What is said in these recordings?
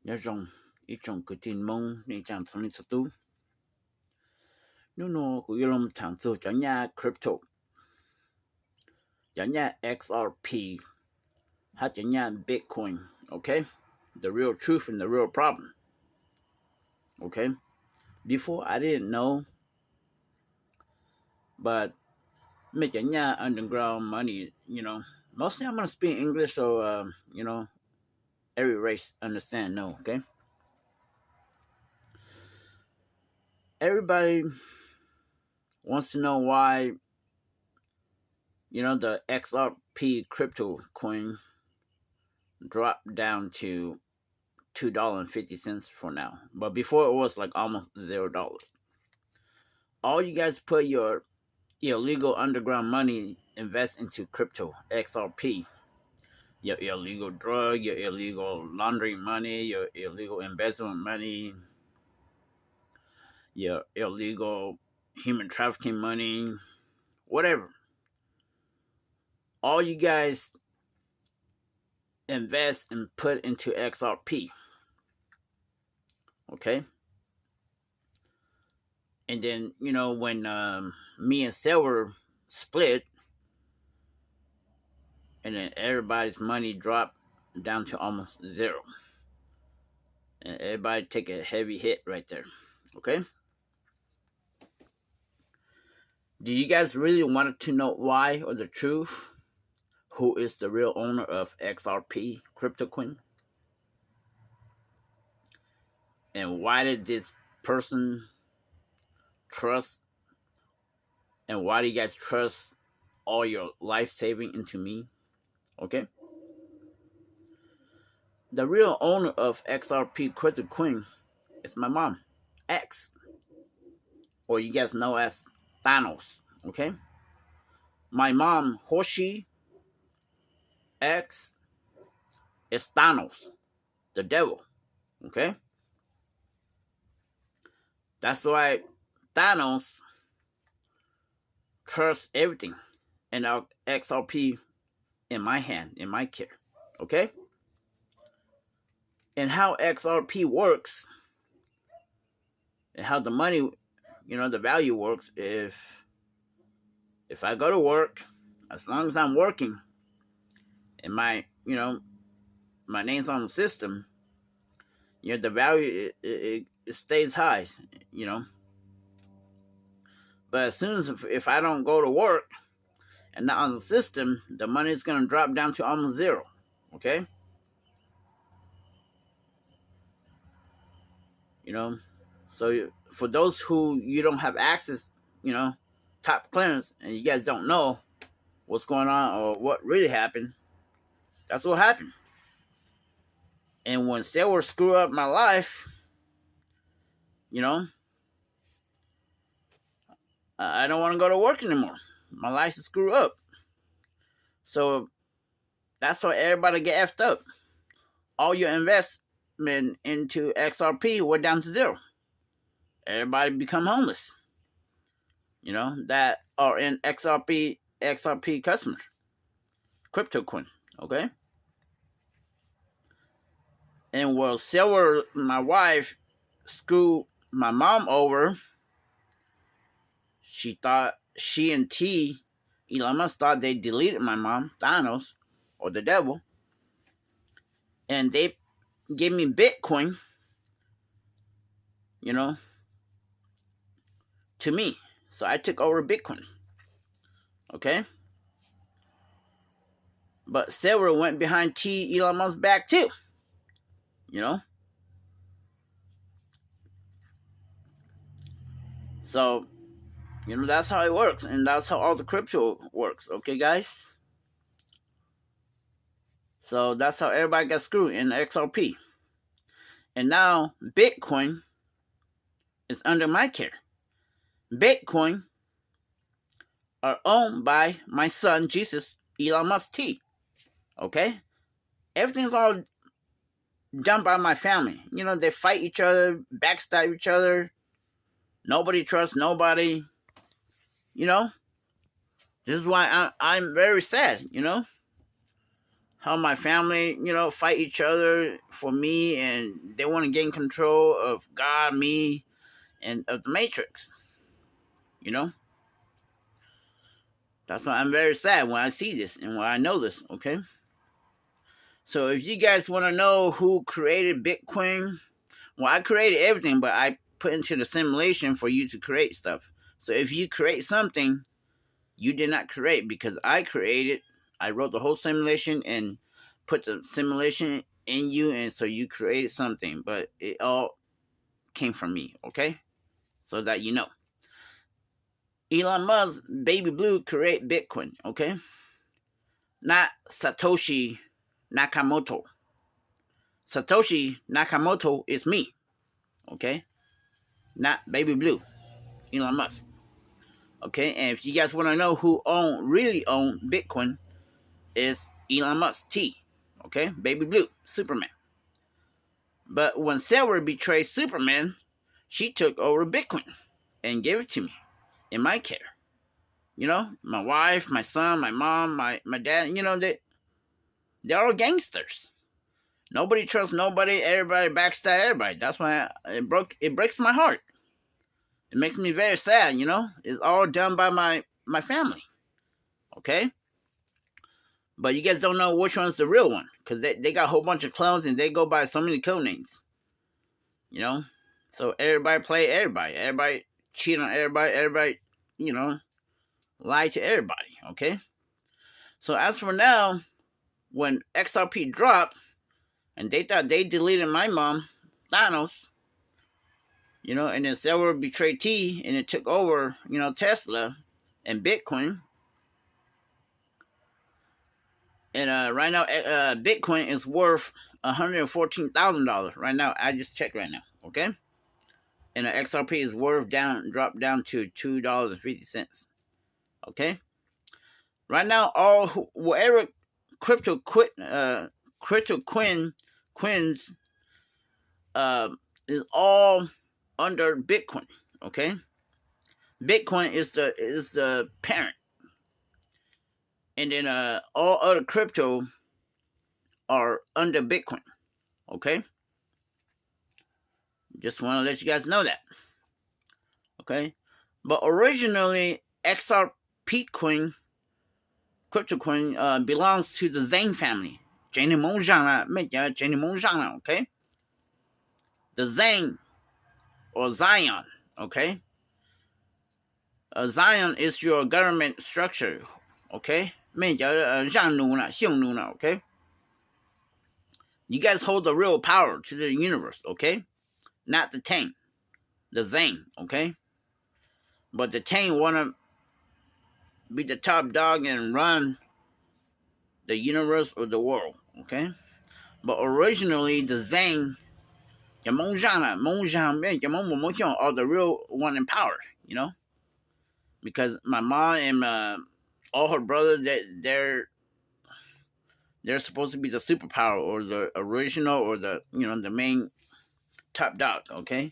有一种个天梦，你讲从你出都，古有龙场做讲呀 crypto，讲呀 XRP，还讲呀 Bitcoin，okay? The real truth and the real problem. Okay? Before I didn't know, but me讲呀 underground money, mostly I'm gonna speak English so every race understand, no, okay? Everybody wants to know why, the XRP crypto coin dropped down to $2.50 for now. But before it was like almost $0. All you guys put your illegal underground money invest into crypto, XRP. Your illegal drug, your illegal laundering money, your illegal embezzlement money, your illegal human trafficking money, whatever. All you guys invest and put into XRP. Okay? And then, when me and Silver split, and then everybody's money dropped down to almost zero. And everybody take a heavy hit right there. Okay? Do you guys really want to know why or the truth? Who is the real owner of XRP Krypto Koin? And why did this person trust? And why do you guys trust all your life saving into me? Okay? The real owner of XRP Krypto Koin is my mom, X, or you guys know as Thanos. Okay? My mom, Hoshi X, is Thanos, the devil. Okay? That's why Thanos trusts everything in our XRP in my hand, in my care. Okay? And how XRP works, and how the money, the value works, if I go to work, as long as I'm working, and my name's on the system, the value, it stays high, But as soon as if I don't go to work and not on the system, the money's going to drop down to almost zero. Okay? So for those who you don't have access, top clearance, and you guys don't know what's going on or what really happened, that's what happened. And when Silver screwed up my life, I don't want to go to work anymore. My life is screwed up. So that's why everybody get effed up. All your investment into XRP went down to zero. Everybody become homeless. That are in XRP customers. Crypto coin. Okay? And while Silver, my wife, screwed my mom over, she and Elon Musk thought they deleted my mom, Thanos, or the devil, and they gave me Bitcoin, to me. So I took over Bitcoin. Okay? But Silver went behind Elon Musk's back too. So, that's how it works. And that's how all the crypto works. Okay, guys? So that's how everybody got screwed in XRP. And now Bitcoin is under my care. Bitcoin are owned by my son, Jesus, Elon Musk T. Okay? Everything's all done by my family. They fight each other, backstab each other. Nobody trusts nobody. This is why I'm very sad, how my family, fight each other for me, and they want to gain control of God, me, and of the Matrix. That's why I'm very sad when I see this and when I know this, okay? So if you guys want to know who created Bitcoin, well, I created everything, but I put into the simulation for you to create stuff. So if you create something, you did not create, because I created. I wrote the whole simulation and put the simulation in you, and so you created something, but it all came from me, okay? So that you know. Elon Musk, Baby Blue, create Bitcoin, okay? Not Satoshi Nakamoto. Satoshi Nakamoto is me, okay? Not Baby Blue, Elon Musk. Okay, and if you guys want to know who really own Bitcoin, is Elon Musk, T. Okay, Baby Blue, Superman. But when Sarah betrayed Superman, she took over Bitcoin and gave it to me in my care. My wife, my son, my mom, my dad, they're all gangsters. Nobody trusts nobody, everybody backstab everybody. That's why it breaks my heart. It makes me very sad, It's all done by my family. Okay? But you guys don't know which one's the real one, because they got a whole bunch of clones and they go by so many code names. So everybody play everybody. Everybody cheat on everybody. Everybody, lie to everybody. Okay? So as for now, when XRP dropped, and they thought they deleted my mom, Thanos, and then Silver betrayed T, and it took over, Tesla and Bitcoin. And right now, Bitcoin is worth $114,000 right now. I just checked right now, okay? And the XRP is dropped down to $2.50, okay? Right now, whatever crypto coins is all under Bitcoin, okay? Bitcoin is the parent, and then all other crypto are under Bitcoin, okay? Just want to let you guys know that, okay? But originally, Xrp Krypto Koins belongs to the Zhang family. Okay? The Zhang, or Zion, okay? Zion is your government structure, okay? Okay? You guys hold the real power to the universe, okay? Not the Tang, the Zhang, okay? But the Tang want to be the top dog and run the universe or the world, okay? But originally, the Zhang, are the real one in power, Because my mom and all her brothers, they're supposed to be the superpower, or the original, or the the main top dog, okay?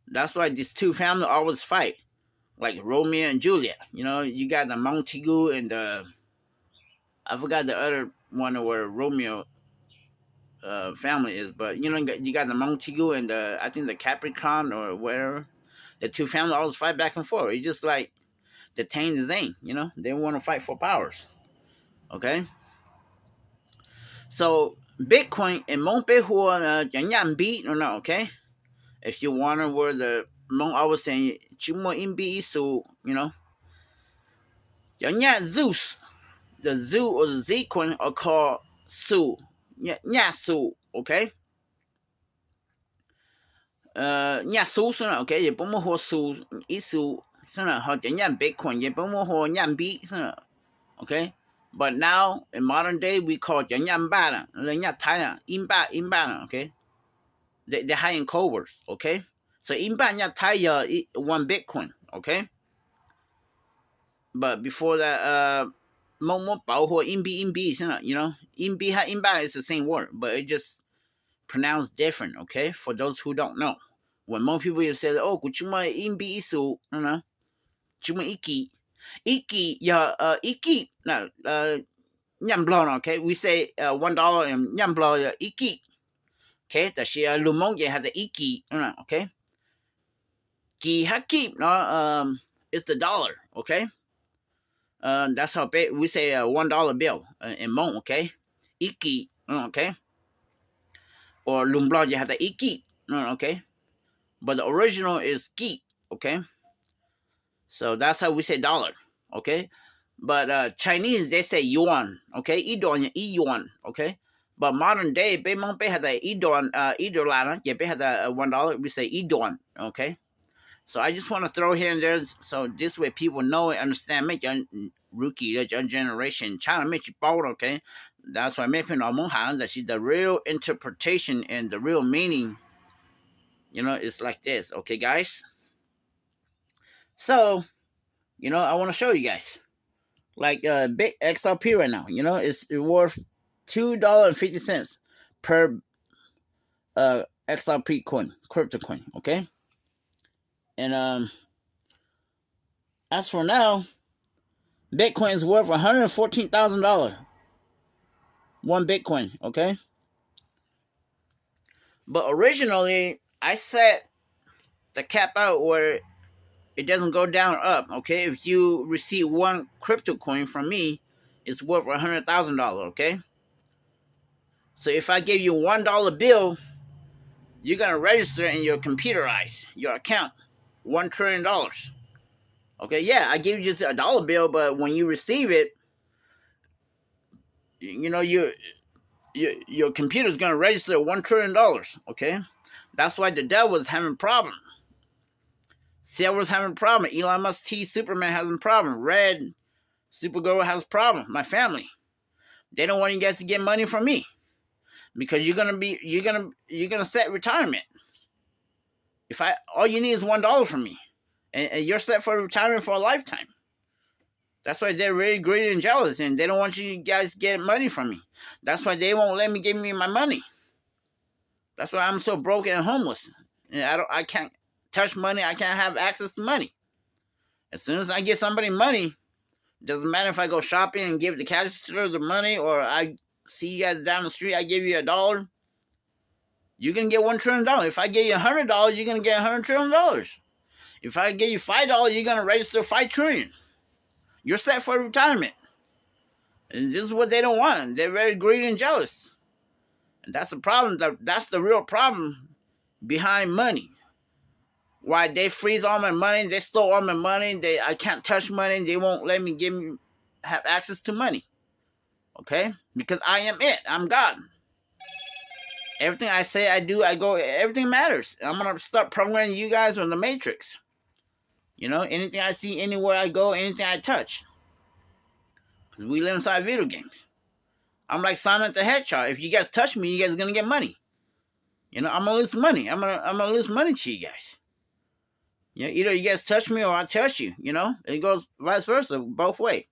That's why these two families always fight, like Romeo and Juliet. You got the Montague and I forgot the other one where Romeo family is, but you got the Montague and I think the Capricorn or whatever. The two families always fight back and forth. It's just like the Tang and the Zane, they want to fight for powers. Okay? So Bitcoin and beat or no, okay? If you wonder where the Mong always saying Zeus, the Zoo or the Z coin are called Su. Su, okay? Su okay, 也不么和数一数是呢，好点样 Bitcoin 也不么和样币是呢 okay? But now in modern day we call 点样八了，人家台了英八了 okay? They high in code words, okay? So 英八人家台有one Bitcoin, okay? But before that, 某某包括硬币是呢，硬币和英八 is the same word, but it just pronounced different, okay? For those who don't know. When most people say, oh, cuma imbi isu, cuma iki, ya iki, nah, nhamblo, okay? We say $1 in nhamblo iki. Okay, that she lumonge has the iki, okay? Ki hakip, no, it's the dollar, okay? That's how we say a $1 bill in Hmong, okay? Iki, okay? Or lumblo, you have the iki, okay? But the original is ki, okay? So that's how we say dollar, okay? But Chinese, they say yuan, okay? Yuan, okay? But modern day, Bei Mong Bei had the yuan, yuan, yeah, Bei had the $1, we say yuan, okay? So I just want to throw here and there, so this way people know and understand. Make your rookie, your generation, China make you bold, okay? That's why making Mong Han that the real interpretation and the real meaning, it's like this, okay, guys? So, I want to show you guys. Like big XRP right now, it's worth $2.50 per XRP coin, crypto coin, okay? And as for now, Bitcoin is worth $114,000. One Bitcoin, okay? But originally, I set the cap out where it doesn't go down or up, okay? If you receive one crypto coin from me, it's worth $100,000, okay? So if I give you $1 bill, you're gonna register in your computerized your account $1 trillion. Okay, yeah, I give you just a dollar bill, but when you receive it, your computer's gonna register $1 trillion. Okay, that's why the devil is having problem. Silver's having problem. Elon Musk T Superman having problem. Red Supergirl has problem. My family, they don't want you guys to get money from me because you're gonna set retirement. If all you need is $1 from me, and you're set for retirement for a lifetime. That's why they're really greedy and jealous, and they don't want you guys to get money from me. That's why they won't let me give me my money. That's why I'm so broke and homeless. And I can't touch money. I can't have access to money. As soon as I get somebody money, doesn't matter if I go shopping and give the cashier the money, or I see you guys down the street, I give you $1. You're gonna get $1 trillion. If I give you $100, you're gonna get $100 trillion. If I give you $5, you're gonna register $5 trillion. You're set for retirement. And this is what they don't want. They're very greedy and jealous. And that's the problem. That's the real problem behind money. Why they freeze all my money, they stole all my money, I can't touch money, they won't let me have access to money. Okay? Because I am it. I'm God. Everything I say, I do, I go, everything matters. I'm going to start programming you guys on the Matrix. Anything I see, anywhere I go, anything I touch. Because we live inside video games. I'm like Sonic the Hedgehog. If you guys touch me, you guys are going to get money. I'm going to lose money. I'm gonna lose money to you guys. Either you guys touch me or I touch you. It goes vice versa, both ways.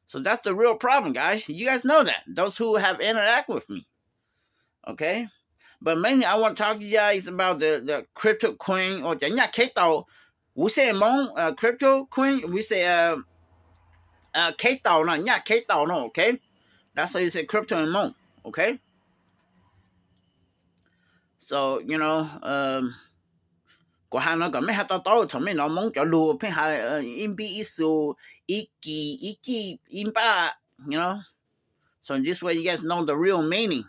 So that's the real problem, guys. You guys know that. Those who have interact with me. Okay? But mainly, I want to talk to you guys about the crypto coin, or the Keto. We say Hmong crypto coin. We say Keto, not Keto, no, okay? That's how you say crypto in Hmong, okay? So, có hai nó còn mấy hạt to thằng mấy nó mong cho lùa phải hai in bi isu iki in ba, So this way you guys know the real meaning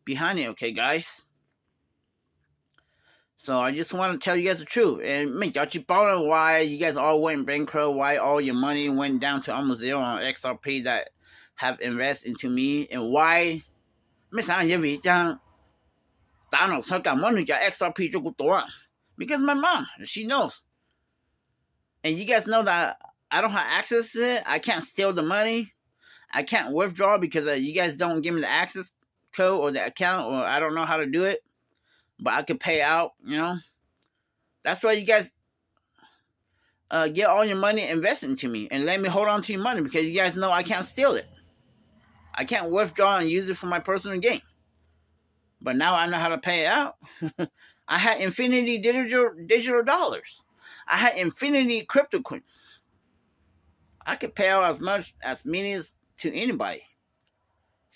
behind it, okay, guys? So I just want to tell you guys the truth. And make y'all keep on why you guys all went bankrupt, why all your money went down to almost zero on XRP that have invested into me, and why mấy sáng giờ vì chẳng ta nó sao cả money cho XRP cho cụ tổ. Because my mom, she knows. And you guys know that I don't have access to it. I can't steal the money. I can't withdraw because you guys don't give me the access code or the account, or I don't know how to do it. But I could pay out, That's why you guys get all your money invested into me and let me hold on to your money, because you guys know I can't steal it. I can't withdraw and use it for my personal gain. But now I know how to pay it out. I had infinity digital dollars. I had infinity crypto coins. I could pay out as many as to anybody.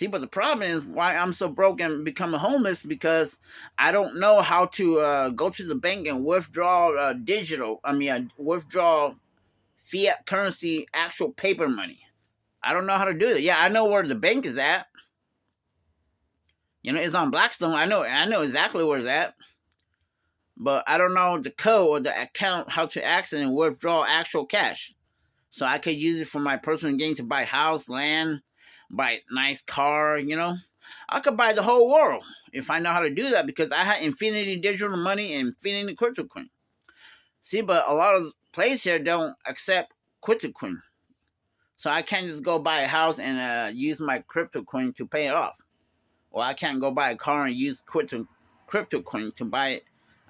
See, but the problem is why I'm so broke and becoming homeless, because I don't know how to go to the bank and withdraw withdraw fiat currency, actual paper money. I don't know how to do it. Yeah, I know where the bank is at. You know, it's on Blackstone. I know exactly where it's at. But I don't know the code or the account, how to access and withdraw actual cash. So I could use it for my personal gain to buy house, land, buy a nice car, you know. I could buy the whole world if I know how to do that, because I have infinity digital money and infinity crypto coin. See, but a lot of places here don't accept crypto coin. So I can't just go buy a house and use my crypto coin to pay it off. Or I can't go buy a car and use crypto coin to buy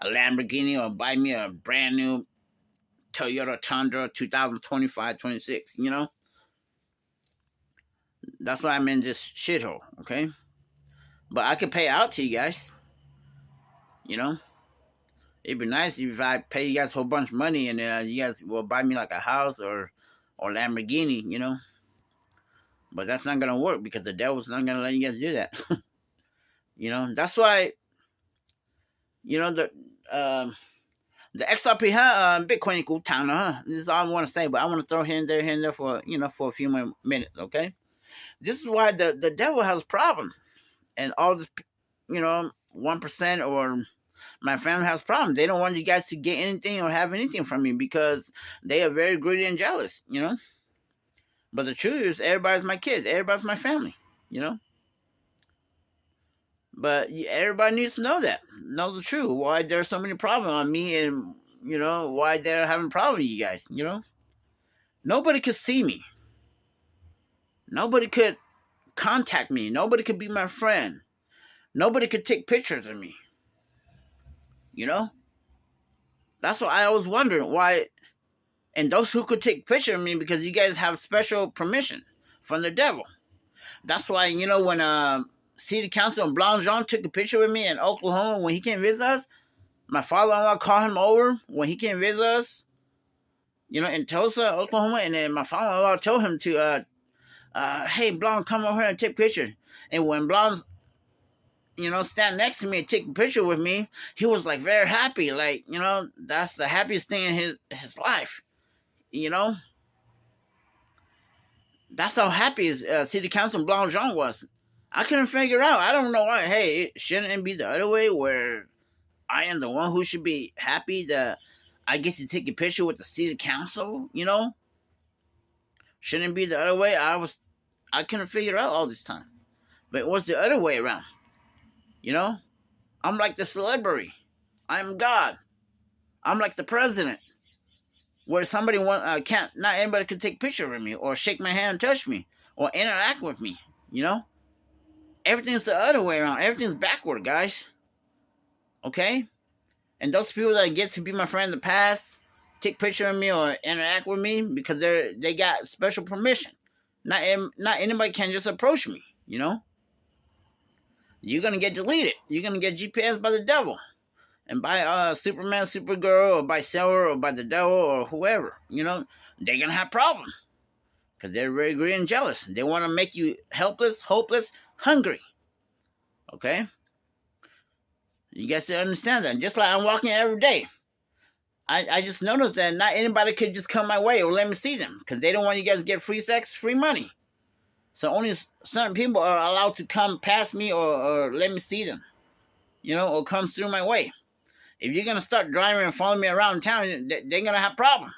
a Lamborghini or buy me a brand new Toyota Tundra 2025-26, you know? That's why I'm in this shithole, okay? But I could pay out to you guys, you know? It'd be nice if I pay you guys a whole bunch of money and you guys will buy me like a house or Lamborghini, you know? But that's not going to work because the devil's not going to let you guys do that. You know, that's why, you know, the Xrp Bitcoin 股涨了, huh? This is all I want to say, but I want to throw here and there for, you know, for a few more minutes, okay? This is why the devil has problems. And all this, you know, 1% or my family has problems. They don't want you guys to get anything or have anything from me because they are very greedy and jealous, you know? But the truth is, everybody's my kids. Everybody's my family, you know? But everybody needs to know that. Know the truth. Why there's so many problems on me and, you know, why they're having problems with you guys, you know? Nobody could see me. Nobody could contact me. Nobody could be my friend. Nobody could take pictures of me. You know? That's what I always wondered. Why? And those who could take pictures of me, because you guys have special permission from the devil. That's why, you know, when City Council and Blanc Jean took a picture with me in Oklahoma when he came visit us, my father-in-law called him over when he came visit us, you know, in Tulsa, Oklahoma, and then my father-in-law told him to, hey, Blanc, come over here and take pictures. And when Blanc's, you know, stand next to me and take a picture with me, he was, like, very happy. Like, you know, that's the happiest thing in his life, you know? That's how happy City Council Blanc Jean was. I couldn't figure out. I don't know why. Hey, it shouldn't be the other way where I am the one who should be happy that I get to take a picture with the city council, you know? Shouldn't it be the other way? I couldn't figure out all this time. But it was the other way around. You know? I'm like the celebrity. I'm God. I'm like the president. Where somebody not anybody can take a picture with me or shake my hand, touch me, or interact with me, you know? Everything's the other way around. Everything's backward, guys. Okay? And those people that get to be my friend in the past, take picture of me or interact with me because they got special permission. Not anybody can just approach me, you know? You're going to get deleted. You're going to get GPS by the devil. And by Superman, Supergirl, or by Silver, or by the devil, or whoever, you know? They're going to have problems. Because they're very greedy and jealous. They want to make you helpless, hopeless, hungry. Okay? You guys understand that. Just like I'm walking every day. I just noticed that not anybody could just come my way or let me see them. Because they don't want you guys to get free sex, free money. So only certain people are allowed to come past me or let me see them. You know, or come through my way. If you're going to start driving and following me around town, they're going to have problems.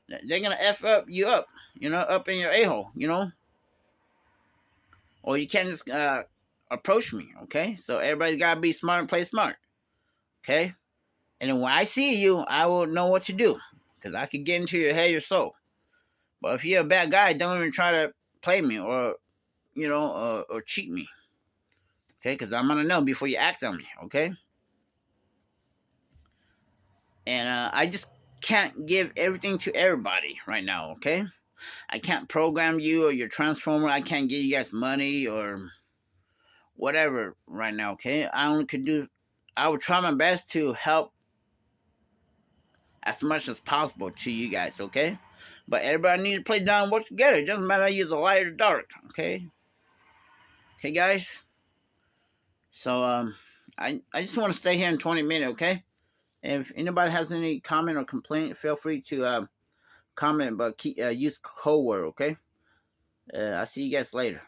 They're going to F you up. You know, up in your a-hole, you know? Or you can't just approach me, okay? So everybody's got to be smart and play smart, okay? And then when I see you, I will know what to do. Because I could get into your head, your soul. But if you're a bad guy, don't even try to play me or, you know, or cheat me. Okay? Because I'm going to know before you act on me, okay? And I just can't give everything to everybody right now, okay? I can't program you or your transformer. I can't give you guys money or whatever right now, okay? I will try my best to help as much as possible to you guys, okay? But everybody needs to play down, work together. It doesn't matter if you're the light or dark, okay? Okay, guys. So I just want to stay here in 20 minutes. Okay. If anybody has any comment or complaint, feel free to comment, but use code word. Okay. I'll see you guys later.